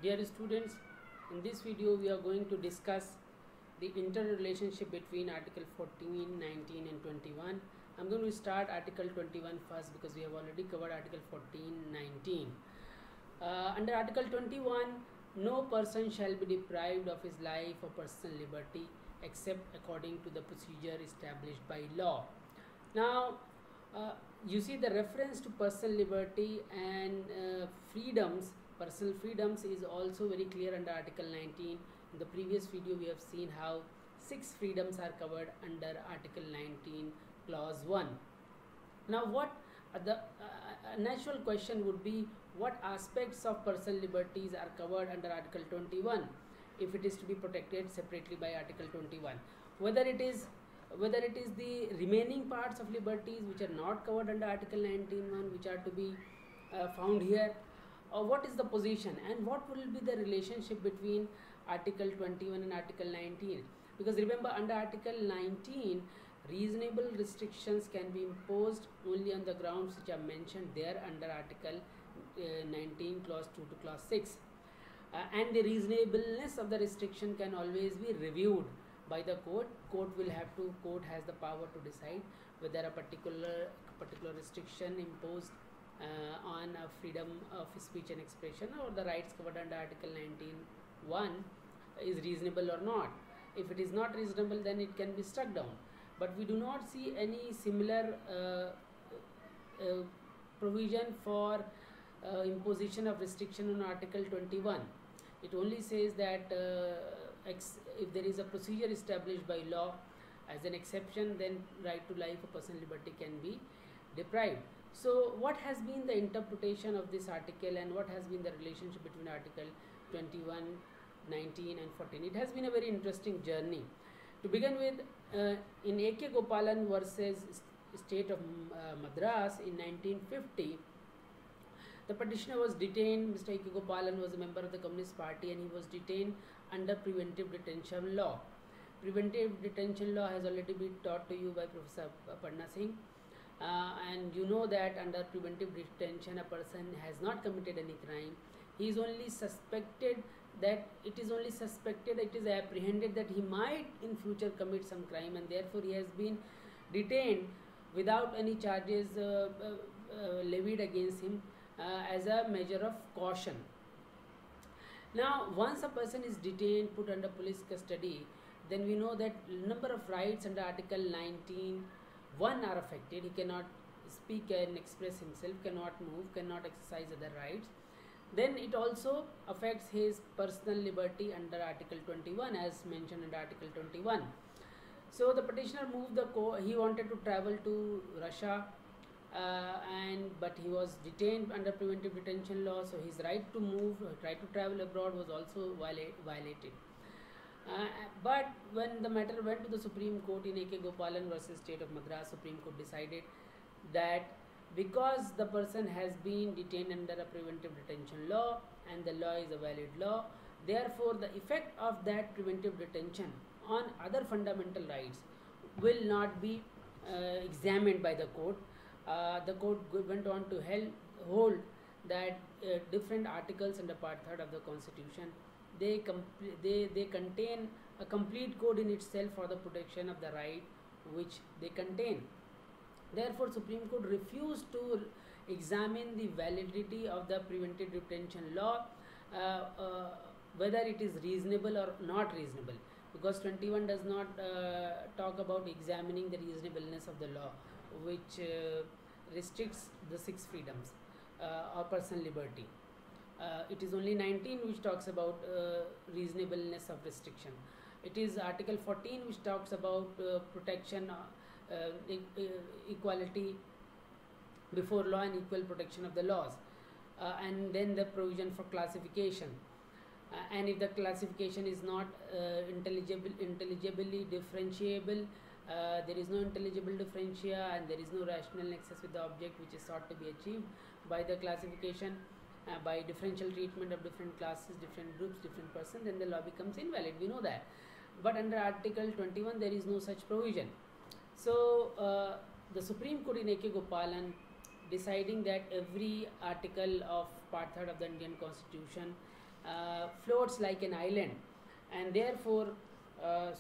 Dear students, in this video we are going to discuss the interrelationship between Article 14, 19 and 21. I'm going to start Article 21 first because we have already covered Article 14, 19. Under Article 21, no person shall be deprived of his life or personal liberty except according to the procedure established by law. Now, you see the reference to personal liberty and freedoms, personal freedoms is also very clear under Article 19. In the previous video we have seen how 6 freedoms are covered under Article 19 clause 1. Now what the natural question would be, what aspects of personal liberties are covered under Article 21 if it is to be protected separately by Article 21? Whether it is the remaining parts of liberties which are not covered under Article 19(1) which are to be found here, or what is the position and what will be the relationship between Article 21 and Article 19? Because remember, under Article 19, reasonable restrictions can be imposed only on the grounds which are mentioned there under Article 19 clause 2 to clause 6, and the reasonableness of the restriction can always be reviewed by the court. Court has the power to decide whether a particular restriction imposed on freedom of speech and expression or the rights covered under Article 19(1) is reasonable or not. If it is not reasonable, then it can be struck down. But we do not see any similar provision for imposition of restriction on Article 21. It only says that if there is a procedure established by law, as an exception, then right to life or personal liberty can be deprived. So what has been the interpretation of this article and what has been the relationship between Article 21, 19 and 14? It has been a very interesting journey. To begin with, in A.K. Gopalan versus State of Madras in 1950, the petitioner was detained. Mr. A.K. Gopalan was a member of the Communist Party and he was detained under preventive detention law. Preventive detention law has already been taught to you by Professor Padna Singh. And you know that under preventive detention a person has not committed any crime. He is only suspected that it is apprehended that he might in future commit some crime, and therefore he has been detained without any charges levied against him as a measure of caution. Now once a person is detained, put under police custody, then we know that number of rights under Article 19(1) are affected. He cannot speak and express himself, cannot move, cannot exercise other rights. Then it also affects his personal liberty under Article 21 as mentioned under Article 21. So the petitioner moved he wanted to travel to Russia but he was detained under preventive detention law, so his right to move, right to travel abroad was also violated. But when the matter went to the Supreme Court in A.K. Gopalan versus State of Madras, Supreme Court decided that because the person has been detained under a preventive detention law and the law is a valid law, therefore the effect of that preventive detention on other fundamental rights will not be examined by the court. The court went on to hold that different articles under Part 3 of the Constitution, they contain a complete code in itself for the protection of the right which they contain. Therefore, Supreme Court refused to examine the validity of the preventive detention law, whether it is reasonable or not reasonable, because 21 does not talk about examining the reasonableness of the law, which restricts the 6 freedoms or personal liberty. It is only 19 which talks about reasonableness of restriction. It is Article 14 which talks about protection, equality before law and equal protection of the laws, and then the provision for classification. And if the classification is not intelligibly differentiable, there is no intelligible differentia and there is no rational nexus with the object which is sought to be achieved by the classification, by differential treatment of different classes, different groups, different persons, then the law becomes invalid. We know that. But under Article 21 there is no such provision. So the Supreme Court in A.K. Gopalan deciding that every article of Part 3 of the Indian Constitution floats like an island, and therefore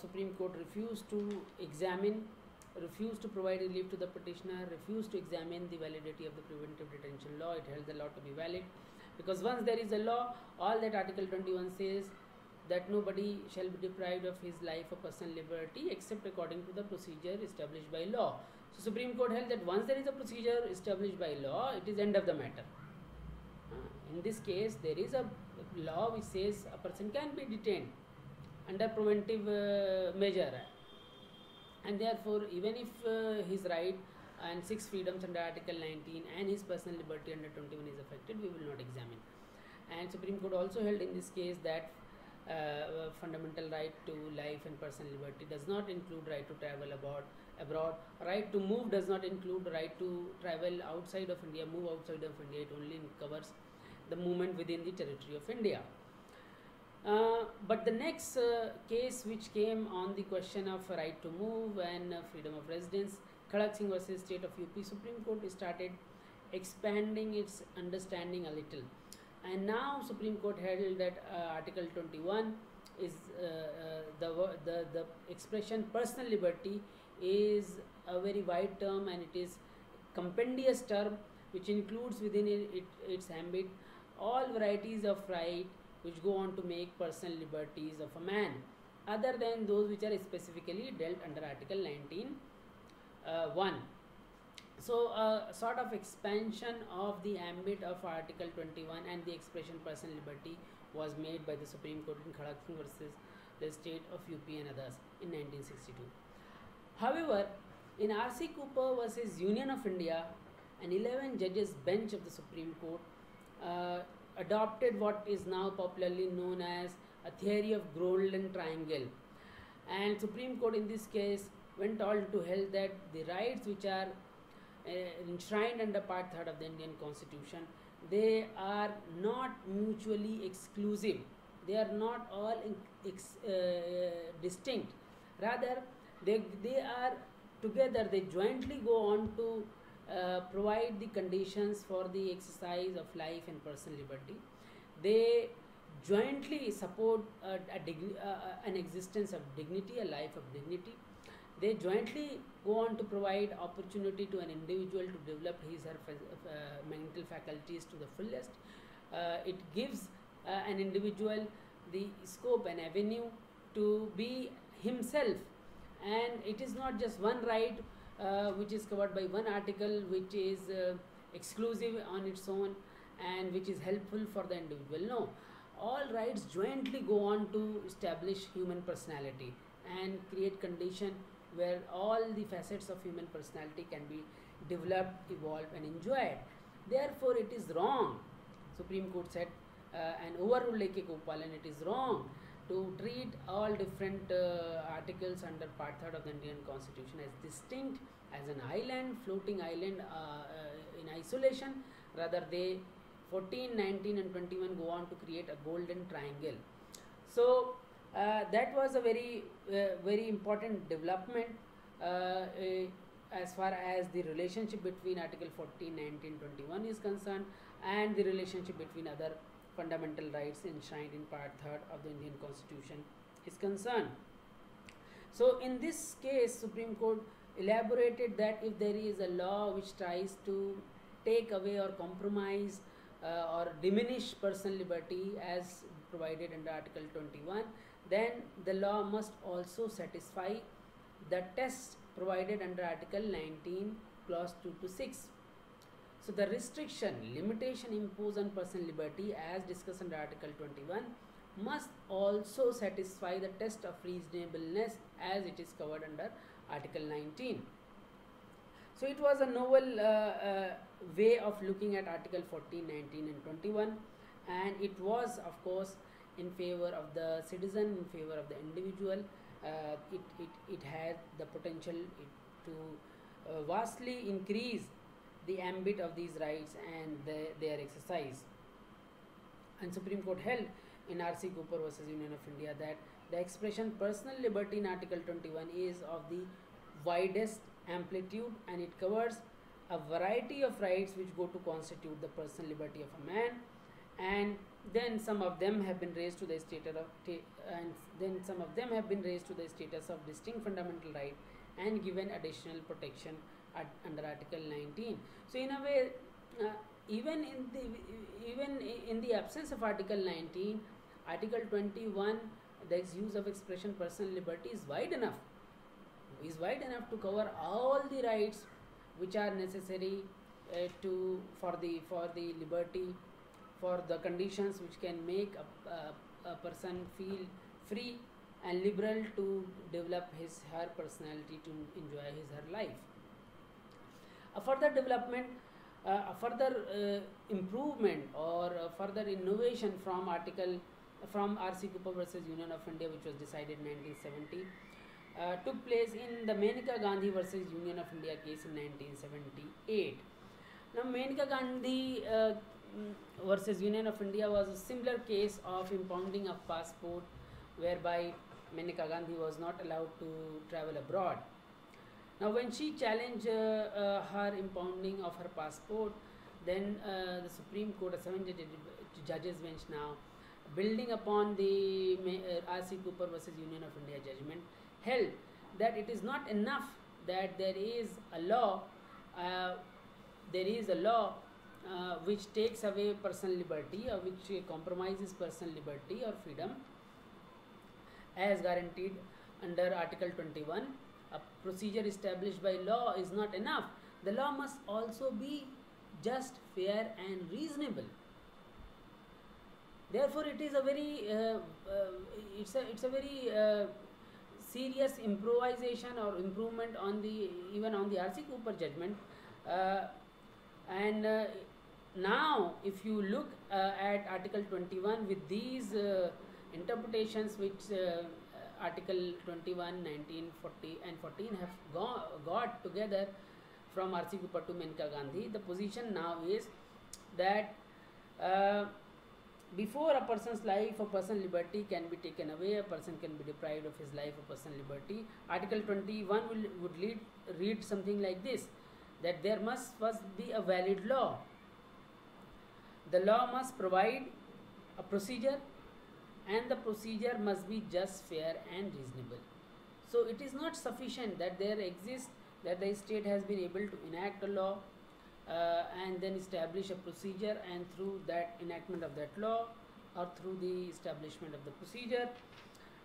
Supreme Court refused to provide relief to the petitioner, refused to examine the validity of the preventive detention law. It held the law to be valid because once there is a law, all that Article 21 says that nobody shall be deprived of his life or personal liberty except according to the procedure established by law. So Supreme Court held that once there is a procedure established by law, it is end of the matter. In this case, there is a law which says a person can be detained under preventive measure, and therefore even if his right and 6 freedoms under Article 19 and his personal liberty under 21 is affected, we will not examine. And Supreme Court also held in this case that fundamental right to life and personal liberty does not include right to travel abroad. Right to move does not include right to travel outside of India, move outside of India. It only covers the movement within the territory of India. But the next case which came on the question of right to move and freedom of residence, Khadak Singh versus State of UP, Supreme Court started expanding its understanding a little. And now Supreme Court held that Article 21 is the expression personal liberty is a very wide term, and it is compendious term which includes within its ambit all varieties of right which go on to make personal liberties of a man other than those which are specifically dealt under Article 19(1). So a sort of expansion of the ambit of Article 21 and the expression personal liberty was made by the Supreme Court in Khadak Singh versus the State of UP and others in 1962. However, in R.C. Cooper versus Union of India, an 11 judges bench of the Supreme Court adopted what is now popularly known as a theory of golden triangle, and Supreme Court in this case went on to held that the rights which are enshrined under Part 3rd of the Indian Constitution, they are not mutually exclusive. They are not all distinct. Rather, they are together. They jointly go on to provide the conditions for the exercise of life and personal liberty. They jointly support an existence of dignity, a life of dignity. They jointly go on to provide opportunity to an individual to develop his or her mental faculties to the fullest. It gives an individual the scope and avenue to be himself, and it is not just one right which is covered by one article which is exclusive on its own and which is helpful for the individual. No, all rights jointly go on to establish human personality and create condition where all the facets of human personality can be developed, evolved and enjoyed. Therefore, it is wrong, Supreme Court said, and overruled A.K. Gopal, and it is wrong to treat all different articles under Part 3rd of the Indian Constitution as distinct, as an island, floating island in isolation. Rather, they 14, 19 and 21 go on to create a golden triangle. So, that was a very important development as far as the relationship between Article 14, 19, 21 is concerned, and the relationship between other fundamental rights enshrined in Part 3rd of the Indian Constitution is concerned. So, in this case, Supreme Court elaborated that if there is a law which tries to take away or compromise or diminish personal liberty as provided under Article 21, then the law must also satisfy the test provided under Article 19, Clause 2 to 6. So, the restriction, limitation imposed on personal liberty as discussed under Article 21 must also satisfy the test of reasonableness as it is covered under Article 19. So, it was a novel way of looking at Article 14, 19 and 21, and it was of course in favor of the citizen, in favor of the individual. It had the potential to vastly increase the ambit of these rights and their exercise. And Supreme Court held in R.C. Cooper versus Union of India that the expression personal liberty in Article 21 is of the widest amplitude, and it covers a variety of rights which go to constitute the personal liberty of a man, and then some of them have been raised to the status of and then some of them have been raised to the status of distinct fundamental right and given additional protection under Article 19. So in a way, uh, even in the even in the absence of Article 19, Article 21, the use of expression personal liberty is wide enough to cover all the rights which are necessary to for the liberty, for the conditions which can make a person feel free and liberal to develop his her personality, to enjoy his her life. A further development, a further improvement or further innovation from R.C. Cooper versus Union of India, which was decided in 1970, took place in the Menaka Gandhi versus Union of India case in 1978. Now, Menaka Gandhi versus Union of India was a similar case of impounding of passport, whereby Menaka Gandhi was not allowed to travel abroad. Now, when she challenged her impounding of her passport, then the Supreme Court, a 7 judges bench now, building upon the R.C. Cooper versus Union of India judgment, held that it is not enough that there is a law which takes away personal liberty or which compromises personal liberty or freedom as guaranteed under Article 21. A procedure established by law is not enough. The law must also be just, fair and reasonable. Therefore, it is a very it's a very serious improvisation or improvement on the even on the R.C. Cooper judgment. And now, if you look at Article 21 with these interpretations which Article 21, 19, 40 and 14 have got together from R.C. Cooper to Menaka Gandhi, the position now is that before a person's life or personal liberty can be taken away, a person can be deprived of his life or personal liberty. Article 21 would read something like this, that there must be a valid law. The law must provide a procedure, and the procedure must be just, fair and reasonable. So it is not sufficient that that the state has been able to enact a law and then establish a procedure, and through that enactment of that law or through the establishment of the procedure,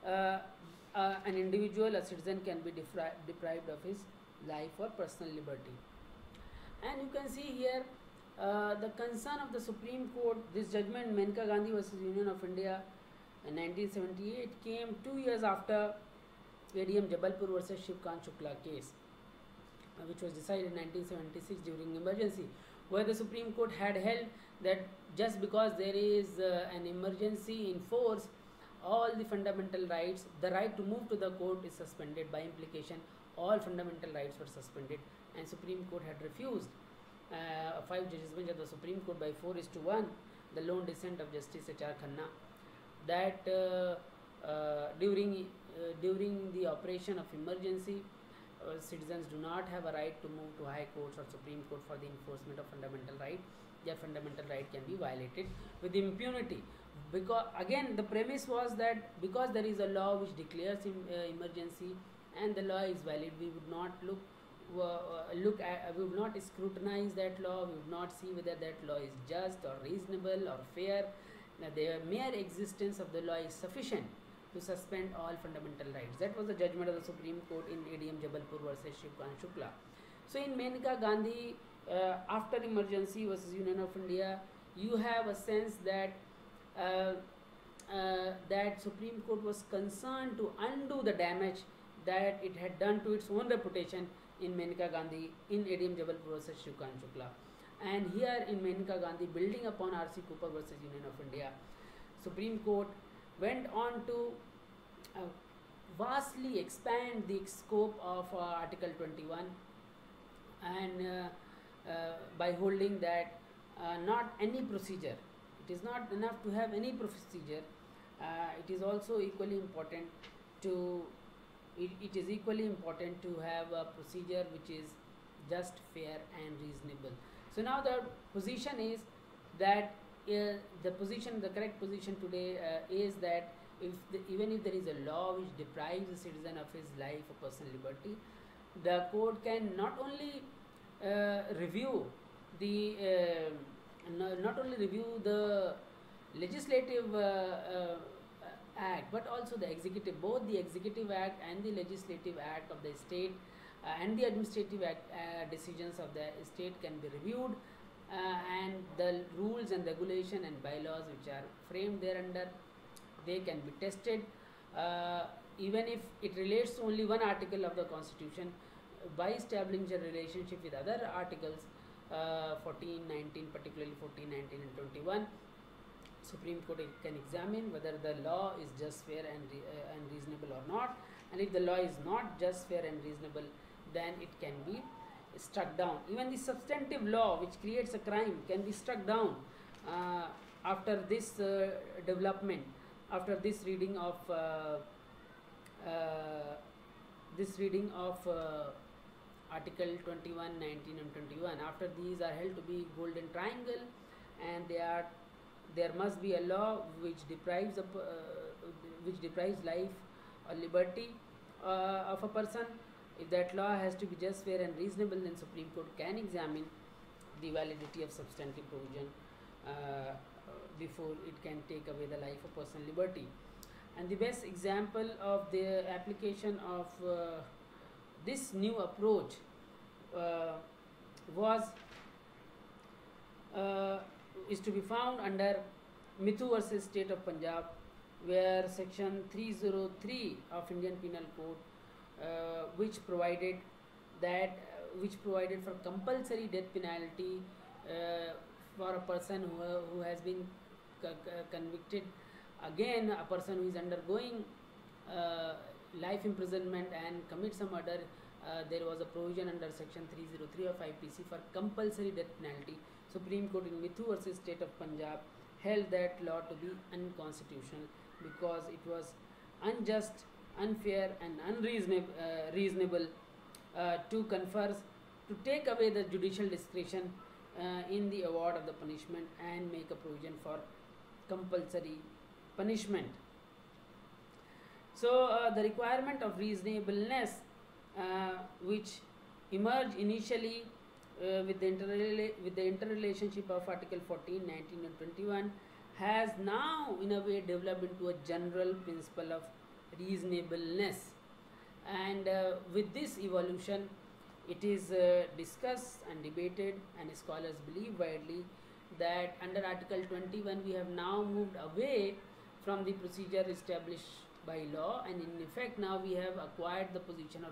an individual, a citizen, can be deprived of his life or personal liberty. And you can see here the concern of the Supreme Court. This judgment, Menaka Gandhi versus Union of India in 1978, came 2 years after ADM Jabalpur versus Shivkant Shukla case, which was decided in 1976 during emergency, where the Supreme Court had held that just because there is an emergency in force, all the fundamental rights, the right to move to the court is suspended. By implication, all fundamental rights were suspended, and Supreme Court had refused. 5 judges bench of the Supreme Court by 4:1, the lone dissent of Justice H.R. Khanna, that during the operation of emergency, citizens do not have a right to move to high courts or Supreme Court for the enforcement of fundamental right. Their fundamental right can be violated with impunity. Because again, the premise was that because there is a law which declares emergency and the law is valid, we would not we would not scrutinize that law. We would not see whether that law is just or reasonable or fair. Now, the mere existence of the law is sufficient to suspend all fundamental rights. That was the judgment of the Supreme Court in ADM Jabalpur versus Shivkant Shukla. So in Menaka Gandhi, after emergency versus Union of India, you have a sense that that Supreme Court was concerned to undo the damage that it had done to its own reputation in Menaka Gandhi, in ADM Jabalpur versus Shivkant Shukla. And here in Menaka Gandhi, building upon R.C. Cooper versus Union of India, Supreme Court went on to vastly expand the scope of Article 21, and by holding that not any procedure, it is not enough to have any procedure, it is also equally important to it is equally important to have a procedure which is just, fair and reasonable. So now the position is that the correct position today is that even if there is a law which deprives a citizen of his life or personal liberty, the court can not only review the not only review the legislative act, but also the executive, both the executive act and the legislative act of the state and the administrative act, decisions of the state can be reviewed, and the rules and regulation and bylaws which are framed thereunder, they can be tested, even if it relates to only one article of the constitution, by establishing a relationship with other articles, 14, 19, particularly 14, 19 and 21. Supreme Court can examine whether the law is just, fair and reasonable or not, and if the law is not just, fair and reasonable, then it can be struck down. Even the substantive law which creates a crime can be struck down after this development, after this reading of Article 21, 19 and 21. After these are held to be golden triangle, and there must be a law which deprives life or liberty of a person. If that law has to be just, fair and reasonable, then Supreme Court can examine the validity of substantive provision before it can take away the life of personal liberty. And the best example of the application of this new approach is to be found under Mithu versus State of Punjab, where section 303 of Indian Penal Code, which provided for compulsory death penalty for a person who has been convicted. Again, a person who is undergoing life imprisonment and commits a murder, there was a provision under section 303 of IPC for compulsory death penalty. Supreme Court in Mithu versus State of Punjab held that law to be unconstitutional because it was unjust, unfair and unreasonable to take away the judicial discretion in the award of the punishment and make a provision for compulsory punishment. So the requirement of reasonableness, which emerged initially with the interrelationship of Article 14, 19 and 21, has now in a way developed into a general principle of reasonableness. And with this evolution, it is discussed and debated, and scholars believe widely that under Article 21 we have now moved away from the procedure established by law, and in effect now we have acquired the position or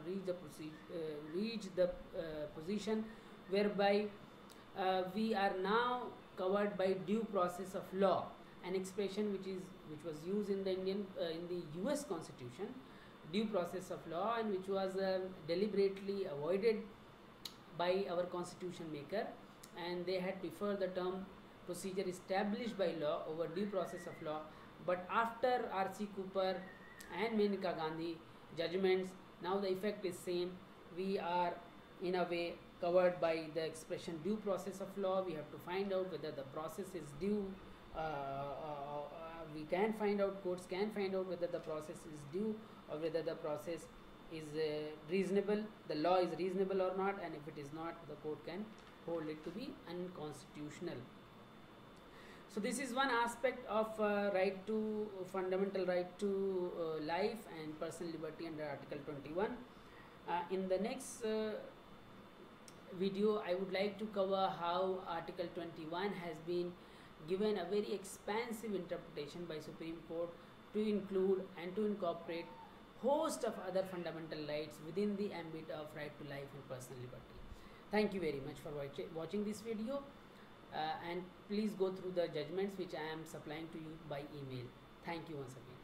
reached the position whereby we are now covered by due process of law, an expression which was used in the US Constitution, due process of law, and which was deliberately avoided by our constitution maker, and they had preferred the term procedure established by law over due process of law. But after R.C. Cooper and Menaka Gandhi judgments, now the effect is same. We are in a way covered by the expression due process of law. We have to find out whether the process is due. We can find out, courts can find out whether the process is due or whether the process is reasonable, the law is reasonable or not, and if it is not, the court can hold it to be unconstitutional. So this is one aspect of fundamental right to life and personal liberty under Article 21. In the next video, I would like to cover how Article 21 has been given a very expansive interpretation by Supreme Court to include and to incorporate host of other fundamental rights within the ambit of right to life and personal liberty. Thank you very much for watching this video, and please go through the judgments which I am supplying to you by email. Thank you once again.